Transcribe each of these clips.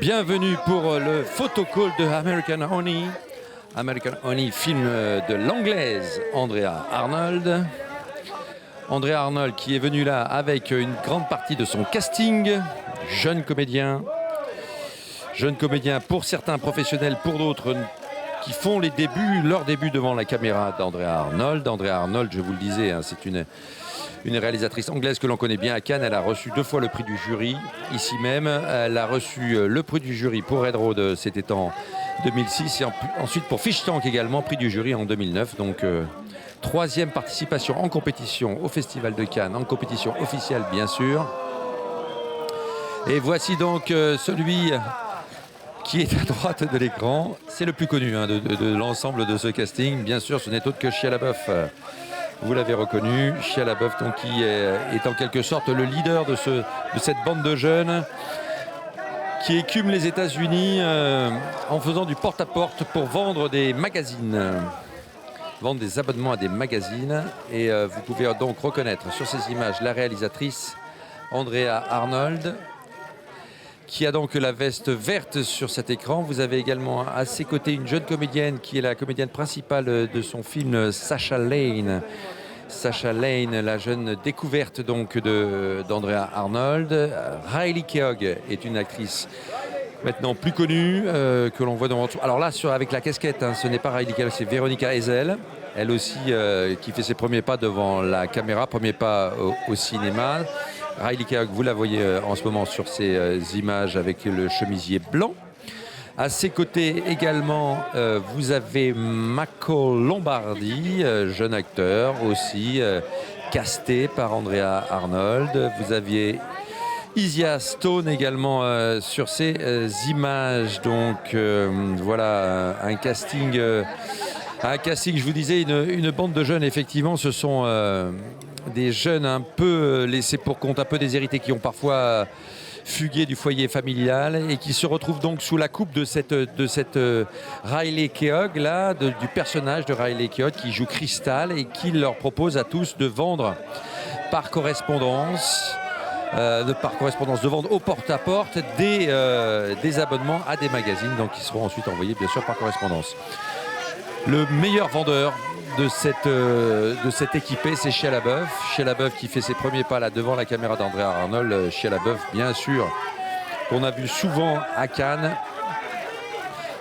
Bienvenue pour le photocall de American Honey. American Honey, film de l'anglaise Andrea Arnold. Andrea Arnold qui est venu là avec une grande partie de son casting. Jeune comédien pour certains professionnels, pour d'autres qui font leurs débuts devant la caméra d'Andrea Arnold. Andrea Arnold, je vous le disais, hein, c'est une réalisatrice anglaise que l'on connaît bien à Cannes. Elle a reçu 2 fois le prix du jury, ici même. Elle a reçu le prix du jury pour Red Road, c'était en 2006. Et ensuite pour Fish Tank également, prix du jury en 2009. Donc 3e participation en compétition au Festival de Cannes, en compétition officielle bien sûr. Et voici donc celui qui est à droite de l'écran. C'est le plus connu hein, de l'ensemble de ce casting. Bien sûr, ce n'est autre que Shia LaBeouf. Vous l'avez reconnu, Shia LaBeouf, donc, qui est en quelque sorte le leader de cette bande de jeunes qui écument les États-Unis en faisant du porte-à-porte pour vendre des magazines, vendre des abonnements à des magazines. Et vous pouvez donc reconnaître sur ces images la réalisatrice Andrea Arnold, qui a donc la veste verte sur cet écran. Vous avez également à ses côtés une jeune comédienne qui est la comédienne principale de son film, Sacha Lane. Sacha Lane, la jeune découverte donc d'Andrea Arnold. Riley Keough est une actrice maintenant plus connue que l'on voit devant. Alors là, avec la casquette, hein, ce n'est pas Riley Keough, c'est Veronica Ezel. Elle aussi qui fait ses premiers pas devant la caméra, premiers pas au cinéma. Riley Keough, vous la voyez en ce moment sur ces images avec le chemisier blanc. À ses côtés également, vous avez Michael Lombardi, jeune acteur aussi, casté par Andrea Arnold. Vous aviez Isia Stone également sur ces images. Donc voilà, un casting, je vous disais, une bande de jeunes, effectivement, ce sont des jeunes un peu laissés pour compte, un peu déshérités, qui ont parfois fugué du foyer familial et qui se retrouvent donc sous la coupe de cette Riley Keough là, du personnage de Riley Keough qui joue Crystal et qui leur propose à tous de vendre par correspondance, de vendre au porte-à-porte des abonnements à des magazines, donc qui seront ensuite envoyés bien sûr par correspondance. Le meilleur vendeur de cette équipée, c'est Shia LaBeouf. Shia LaBeouf qui fait ses premiers pas là devant la caméra d'Andrea Arnold. Shia LaBeouf, bien sûr, qu'on a vu souvent à Cannes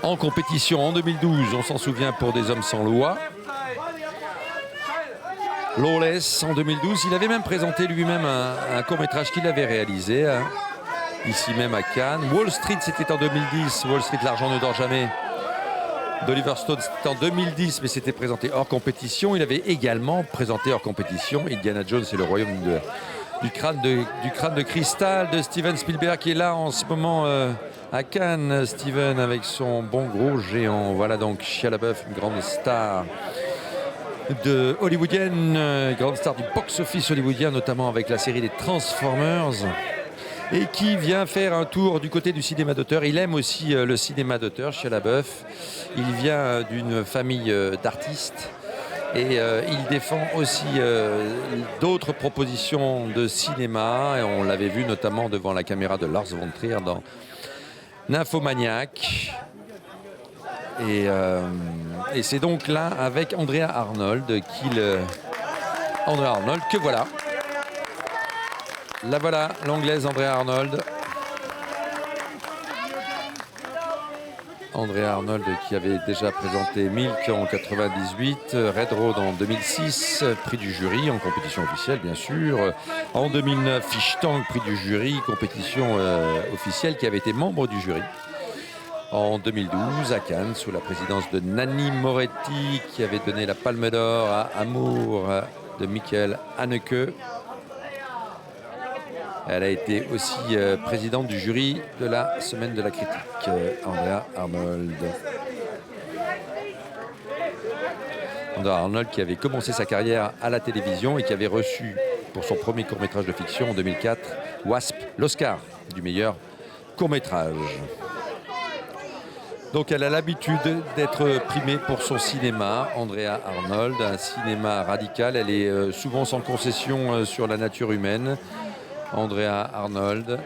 en compétition en 2012, on s'en souvient, pour Des hommes sans loi. Lawless en 2012. Il avait même présenté lui-même un court-métrage qu'il avait réalisé ici même à Cannes. Wall Street, c'était en 2010. Wall Street, l'argent ne dort jamais, d'Oliver Stone, c'était en 2010, mais c'était présenté hors compétition. Il avait également présenté hors compétition Indiana Jones et le royaume du crâne de cristal de Steven Spielberg, qui est là en ce moment à Cannes. Steven avec son bon gros géant. Voilà donc Shia LaBeouf, une grande star hollywoodienne, grande star du box-office hollywoodien, notamment avec la série des Transformers, et qui vient faire un tour du côté du cinéma d'auteur. Il aime aussi le cinéma d'auteur, Shia LaBeouf. Il vient d'une famille d'artistes et il défend aussi d'autres propositions de cinéma. Et on l'avait vu notamment devant la caméra de Lars von Trier dans Nymphomaniac. Et c'est donc là avec Andrea Arnold que voilà. Là voilà, l'anglaise Andrea Arnold. Andrea Arnold qui avait déjà présenté Milk en 98, Red Road en 2006, prix du jury en compétition officielle bien sûr. En 2009, Fish Tank, prix du jury, compétition officielle, qui avait été membre du jury. En 2012, à Cannes, sous la présidence de Nanni Moretti, qui avait donné la Palme d'Or à Amour de Michael Haneke. Elle a été aussi présidente du jury de la Semaine de la Critique, Andrea Arnold. Andrea Arnold qui avait commencé sa carrière à la télévision et qui avait reçu pour son premier court-métrage de fiction en 2004, Wasp, l'Oscar du meilleur court-métrage. Donc elle a l'habitude d'être primée pour son cinéma, Andrea Arnold, un cinéma radical. Elle est souvent sans concession sur la nature humaine. Andrea Arnold,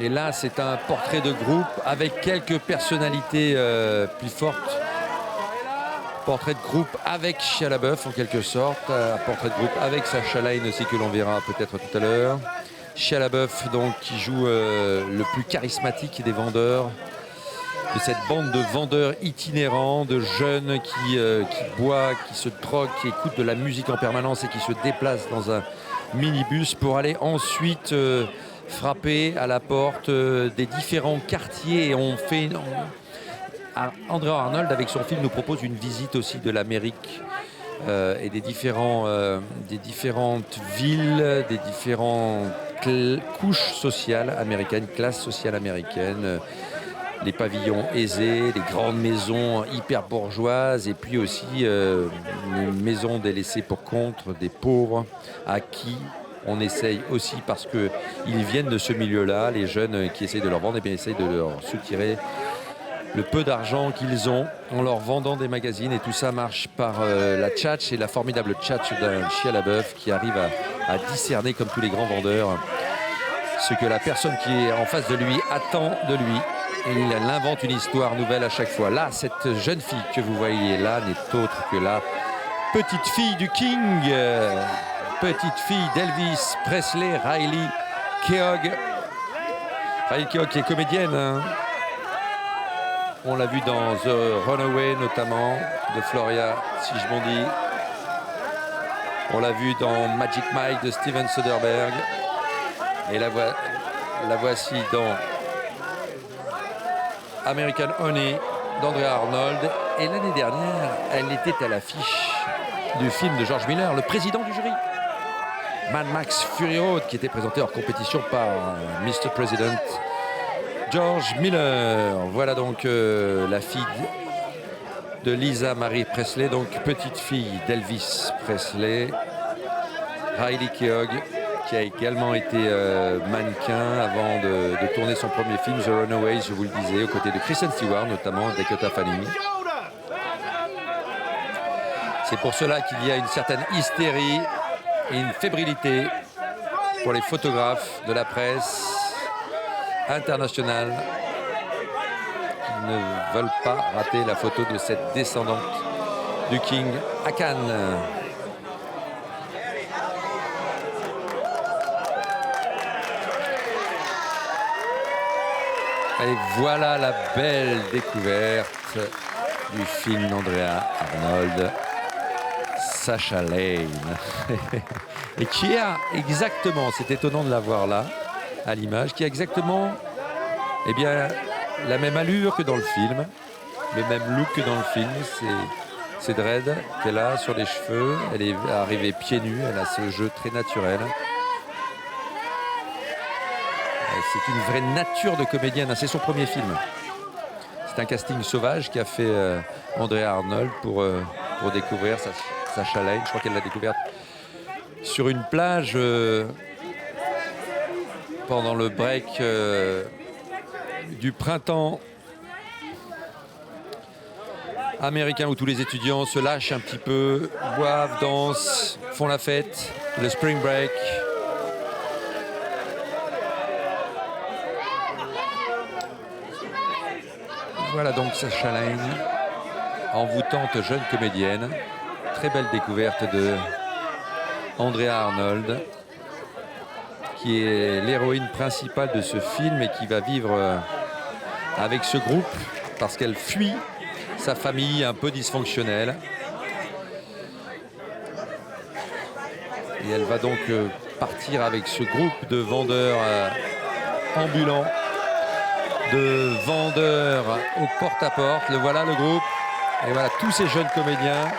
Et là, c'est un portrait de groupe avec quelques personnalités plus fortes. Portrait de groupe avec Shia LaBeouf en quelque sorte. Un portrait de groupe avec Sacha Lane aussi que l'on verra peut-être tout à l'heure. Shia LaBeouf donc qui joue le plus charismatique des vendeurs. De cette bande de vendeurs itinérants, de jeunes qui boivent, qui se droguent, qui écoutent de la musique en permanence et qui se déplacent dans un minibus pour aller ensuite frapper à la porte des différents quartiers. Et on fait... André Arnold, avec son film, nous propose une visite aussi de l'Amérique et des différentes villes, des différentes couches sociales américaines, classes sociales américaines, les pavillons aisés, les grandes maisons hyper bourgeoises et puis aussi les maisons des laissés pour compte, des pauvres à qui on essaye aussi, parce qu'ils viennent de ce milieu-là, les jeunes qui essayent de leur vendre, et bien essayent de leur soutirer le peu d'argent qu'ils ont en leur vendant des magazines. Et tout ça marche par la tchatch et la formidable tchatch d'un Shia LaBeouf qui arrive à discerner, comme tous les grands vendeurs, ce que la personne qui est en face de lui attend de lui. Et il invente une histoire nouvelle à chaque fois. Là, cette jeune fille que vous voyez là n'est autre que la petite fille du King, petite fille d'Elvis Presley, Riley Keough. Riley Keough qui est comédienne, hein. On l'a vu dans The Runaway notamment, de Floria Sigmundy. On l'a vu dans Magic Mike de Steven Soderbergh. Et la voici dans American Honey d'André Arnold. Et l'année dernière, elle était à l'affiche du film de George Miller, Le Président du jury. Mad Max Fury Road, qui était présenté en compétition par Mr. President George Miller. Voilà donc la fille de Lisa Marie Presley, donc petite fille d'Elvis Presley. Riley Keough, qui a également été mannequin avant de tourner son premier film, The Runaways, je vous le disais, aux côtés de Kristen Stewart, notamment Dakota Fanning. C'est pour cela qu'il y a une certaine hystérie et une fébrilité pour les photographes de la presse internationale qui ne veulent pas rater la photo de cette descendante du King à Cannes. Et voilà la belle découverte du film d'Andrea Arnold, Sacha Lane. Et qui a exactement, c'est étonnant de la voir là, à l'image, qui a exactement la même allure que dans le film, le même look que dans le film. C'est dread qu'elle a sur les cheveux, elle est arrivée pieds nus, elle a ce jeu très naturel. C'est une vraie nature de comédienne, c'est son premier film. C'est un casting sauvage qu'a fait Andrea Arnold pour découvrir Sacha Lane. Je crois qu'elle l'a découverte sur une plage pendant le break du printemps américain, où tous les étudiants se lâchent un petit peu, boivent, dansent, font la fête, le spring break. Voilà donc Sacha Lane, envoûtante jeune comédienne. Très belle découverte de Andrea Arnold, qui est l'héroïne principale de ce film et qui va vivre avec ce groupe parce qu'elle fuit sa famille un peu dysfonctionnelle. Et elle va donc partir avec ce groupe de vendeurs ambulants, de vendeurs au porte-à-porte. Le voilà, le groupe. Et voilà, tous ces jeunes comédiens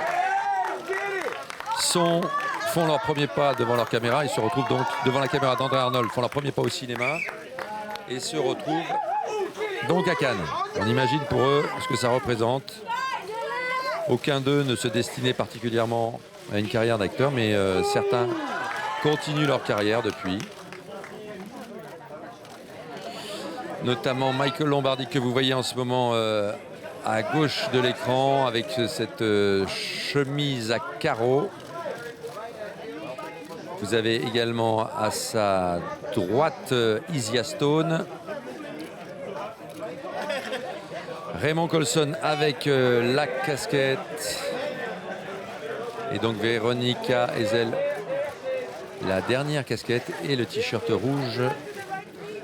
font leur premier pas devant leur caméra. Ils se retrouvent donc devant la caméra d'André Arnold, font leur premier pas au cinéma et se retrouvent donc à Cannes. On imagine pour eux ce que ça représente. Aucun d'eux ne se destinait particulièrement à une carrière d'acteur, mais certains continuent leur carrière depuis. Notamment Michael Lombardi, que vous voyez en ce moment à gauche de l'écran avec cette chemise à carreaux. Vous avez également à sa droite Isia Stone, Raymond Colson avec la casquette. Et donc Véronica Ezel, la dernière casquette et le t-shirt rouge.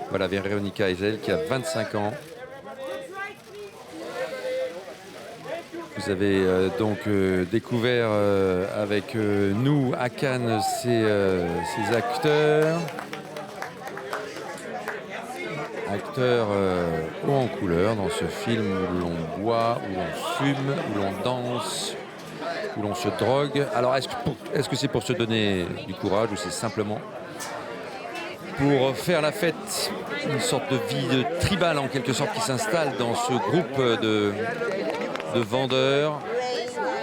Voilà Véronica Ezel qui a 25 ans. Vous avez donc découvert avec nous à Cannes ces acteurs. Acteurs haut en couleur dans ce film où l'on boit, où l'on fume, où l'on danse, où l'on se drogue. Alors est-ce que c'est pour se donner du courage ou c'est simplement pour faire la fête, une sorte de vie tribale en quelque sorte qui s'installe dans ce groupe de vendeurs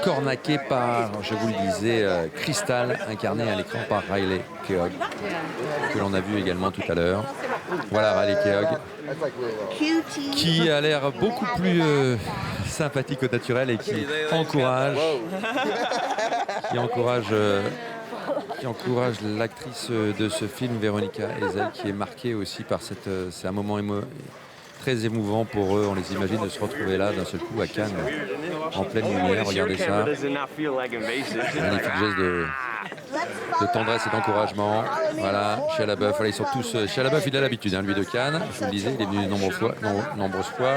cornaqués par, je vous le disais, Crystal, incarné à l'écran par Riley Keough, que l'on a vu également tout à l'heure. Voilà Riley Keough, qui a l'air beaucoup plus sympathique au naturel et qui encourage l'actrice de ce film, Véronica Ezel, qui est marquée aussi par c'est un moment très émouvant pour eux. On les imagine de se retrouver là d'un seul coup à Cannes, en pleine lumière. Regardez ça. Magnifique geste de tendresse et d'encouragement. Voilà, Shia LaBeouf. Voilà, ils sont tous. Shia LaBeouf, il a l'habitude, lui, de Cannes. Je vous le disais, il est venu de nombreuses fois.